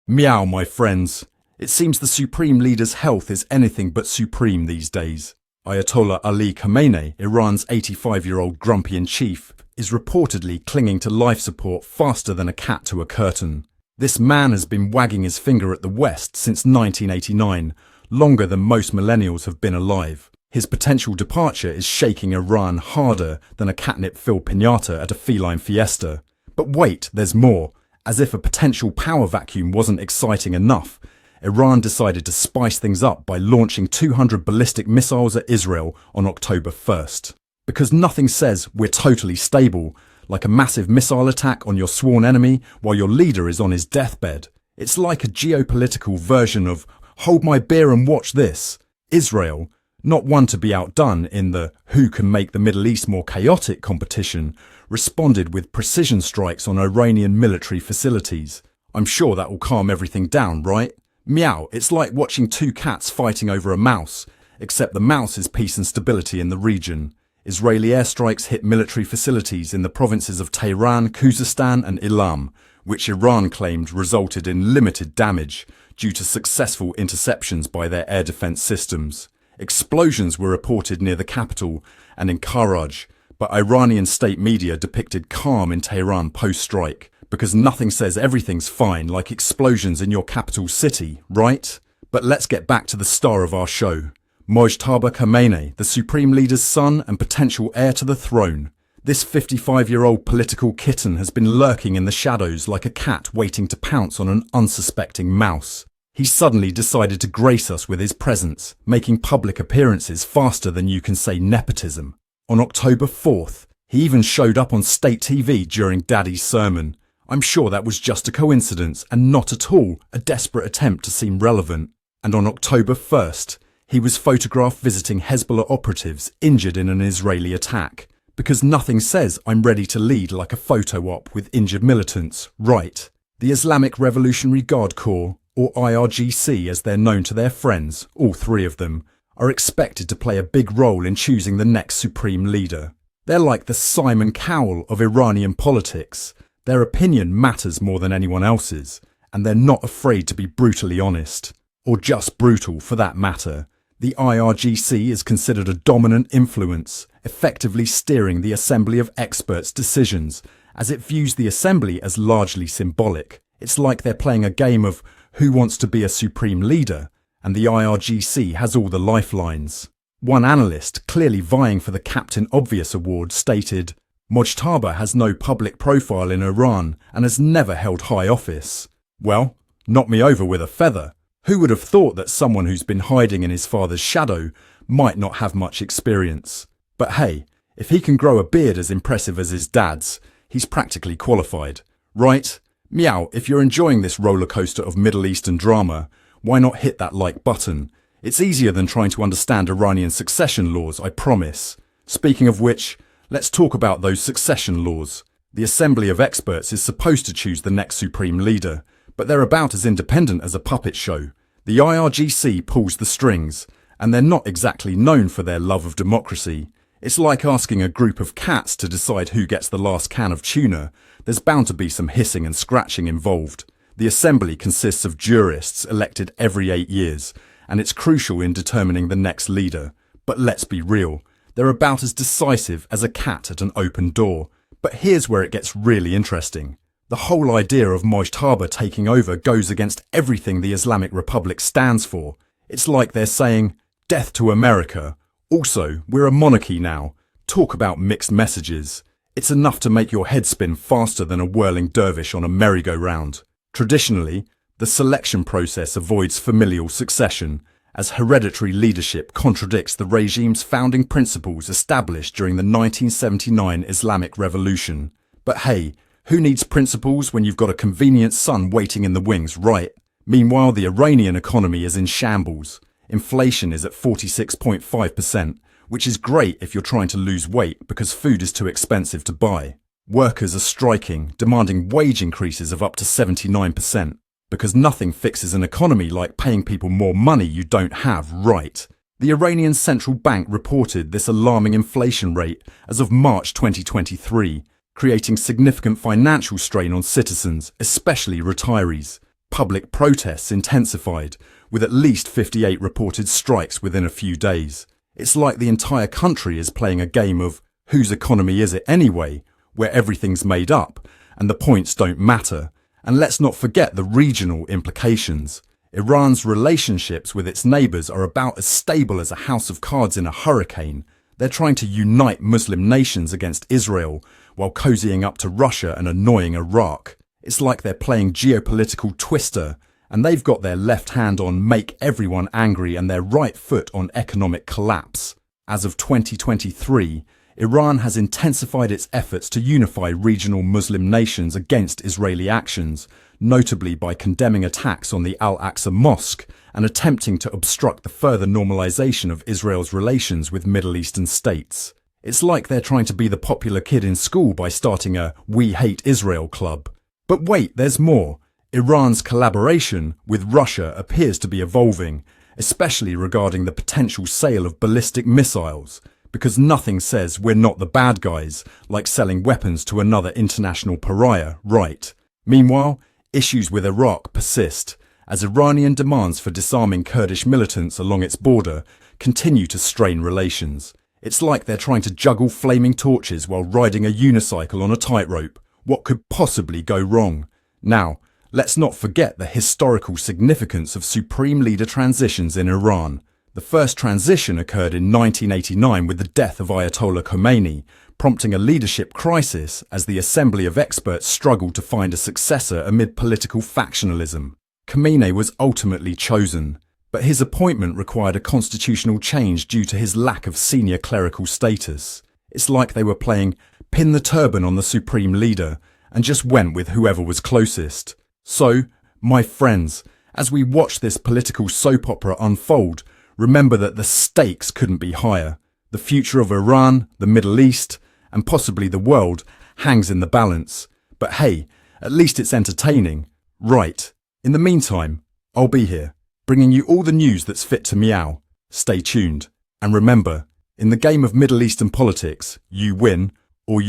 Meow, my friends. It seems the Supreme Leader's health is anything but supreme these days. Ayatollah Ali Khamenei, Iran's 85-year-old grumpy-in-chief, is reportedly clinging to life support faster than a cat to a curtain. This man has been wagging his finger at the West since 1989, longer than most millennials have been alive. His potential departure is shaking Iran harder than a catnip-filled piñata at a feline fiesta. But wait, there's more. As if a potential power vacuum wasn't exciting enough, Iran decided to spice things up by launching 200 ballistic missiles at Israel on October 1st. Because nothing says we're totally stable like a massive missile attack on your sworn enemy while your leader is on his deathbed. It's like a geopolitical version of hold my beer and watch this. Israel, not one to be outdone in the who can make the Middle East more chaotic competition, responded with precision strikes on Iranian military facilities. I'm sure that will calm everything down, right? Meow, it's like watching two cats fighting over a mouse, except the mouse is peace and stability in the region. Israeli airstrikes hit military facilities in the provinces of Tehran, Khuzestan and Ilam, which Iran claimed resulted in limited damage due to successful interceptions by their air defense systems. Explosions were reported near the capital and in Karaj, but Iranian state media depicted calm in Tehran post-strike, because nothing says everything's fine like explosions in your capital city, right? But let's get back to the star of our show. Mojtaba Khamenei, the Supreme Leader's son and potential heir to the throne. This 55-year-old political kitten has been lurking in the shadows like a cat waiting to pounce on an unsuspecting mouse. He suddenly decided to grace us with his presence, making public appearances faster than you can say nepotism. On October 4th, he even showed up on state TV during Daddy's sermon. I'm sure that was just a coincidence and not at all a desperate attempt to seem relevant. And on October 1st, he was photographed visiting Hezbollah operatives injured in an Israeli attack. Because nothing says I'm ready to lead like a photo op with injured militants, right? The Islamic Revolutionary Guard Corps, or IRGC as they're known to their friends, all three of them, are expected to play a big role in choosing the next supreme leader. They're like the Simon Cowell of Iranian politics. Their opinion matters more than anyone else's, and they're not afraid to be brutally honest. Or just brutal for that matter. The IRGC is considered a dominant influence, effectively steering the Assembly of Experts' decisions, as it views the Assembly as largely symbolic. It's like they're playing a game of who wants to be a supreme leader, and the IRGC has all the lifelines. One analyst, clearly vying for the Captain Obvious award, stated, Mojtaba has no public profile in Iran and has never held high office. Well, knock me over with a feather. Who would have thought that someone who's been hiding in his father's shadow might not have much experience? But hey, if he can grow a beard as impressive as his dad's, he's practically qualified. Right? Meow, if you're enjoying this roller coaster of Middle Eastern drama, why not hit that like button? It's easier than trying to understand Iranian succession laws, I promise. Speaking of which, let's talk about those succession laws. The Assembly of Experts is supposed to choose the next supreme leader, but they're about as independent as a puppet show. The IRGC pulls the strings, and they're not exactly known for their love of democracy. It's like asking a group of cats to decide who gets the last can of tuna. There's bound to be some hissing and scratching involved. The Assembly consists of jurists elected every 8 years, and it's crucial in determining the next leader. But let's be real, they're about as decisive as a cat at an open door. But here's where it gets really interesting. The whole idea of Mojtaba taking over goes against everything the Islamic Republic stands for. It's like they're saying, death to America. Also, we're a monarchy now. Talk about mixed messages. It's enough to make your head spin faster than a whirling dervish on a merry-go-round. Traditionally, the selection process avoids familial succession, as hereditary leadership contradicts the regime's founding principles established during the 1979 Islamic Revolution. But hey, who needs principles when you've got a convenient son waiting in the wings, right? Meanwhile, the Iranian economy is in shambles. Inflation is at 46.5%, which is great if you're trying to lose weight because food is too expensive to buy. Workers are striking, demanding wage increases of up to 79%, because nothing fixes an economy like paying people more money you don't have, right? The Iranian central bank reported this alarming inflation rate as of March 2023, creating significant financial strain on citizens, especially retirees. Public protests intensified, with at least 58 reported strikes within a few days. It's like the entire country is playing a game of whose economy is it anyway, where everything's made up and the points don't matter. And let's not forget the regional implications. Iran's relationships with its neighbours are about as stable as a house of cards in a hurricane. They're trying to unite Muslim nations against Israel while cozying up to Russia and annoying Iraq. It's like they're playing geopolitical twister, and they've got their left hand on make everyone angry and their right foot on economic collapse. As of 2023, Iran has intensified its efforts to unify regional Muslim nations against Israeli actions, notably by condemning attacks on the Al-Aqsa Mosque and attempting to obstruct the further normalization of Israel's relations with Middle Eastern states. It's like they're trying to be the popular kid in school by starting a "We Hate Israel" club. But wait, there's more. Iran's collaboration with Russia appears to be evolving, especially regarding the potential sale of ballistic missiles, because nothing says we're not the bad guys like selling weapons to another international pariah, right? Meanwhile, issues with Iraq persist, as Iranian demands for disarming Kurdish militants along its border continue to strain relations. It's like they're trying to juggle flaming torches while riding a unicycle on a tightrope. What could possibly go wrong? Now, let's not forget the historical significance of supreme leader transitions in Iran. The first transition occurred in 1989 with the death of Ayatollah Khamenei, prompting a leadership crisis as the Assembly of Experts struggled to find a successor amid political factionalism. Khamenei was ultimately chosen, but his appointment required a constitutional change due to his lack of senior clerical status. It's like they were playing pin the turban on the supreme leader and just went with whoever was closest. So, my friends, as we watch this political soap opera unfold, remember that the stakes couldn't be higher. The future of Iran, the Middle East, and possibly the world hangs in the balance. But hey, at least it's entertaining, right? In the meantime, I'll be here, bringing you all the news that's fit to meow. Stay tuned. And remember, in the game of Middle Eastern politics, you win, or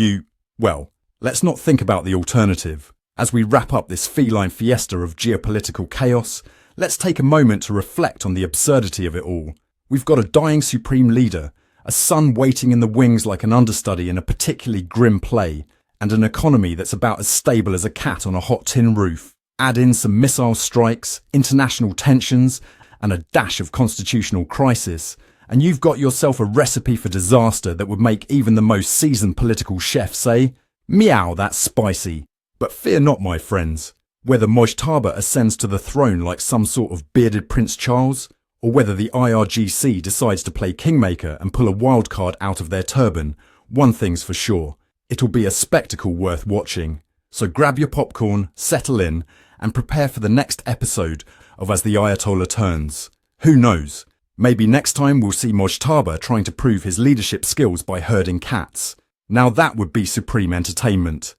well, let's not think about the alternative. As we wrap up this feline fiesta of geopolitical chaos, let's take a moment to reflect on the absurdity of it all. We've got a dying supreme leader, a son waiting in the wings like an understudy in a particularly grim play, and an economy that's about as stable as a cat on a hot tin roof. Add in some missile strikes, international tensions, and a dash of constitutional crisis, and you've got yourself a recipe for disaster that would make even the most seasoned political chef say, "Meow, that's spicy." But fear not, my friends. Whether Mojtaba ascends to the throne like some sort of bearded Prince Charles, or whether the IRGC decides to play kingmaker and pull a wild card out of their turban, one thing's for sure, it'll be a spectacle worth watching. So grab your popcorn, settle in, and prepare for the next episode of As the Ayatollah Turns. Who knows? Maybe next time we'll see Mojtaba trying to prove his leadership skills by herding cats. Now that would be supreme entertainment.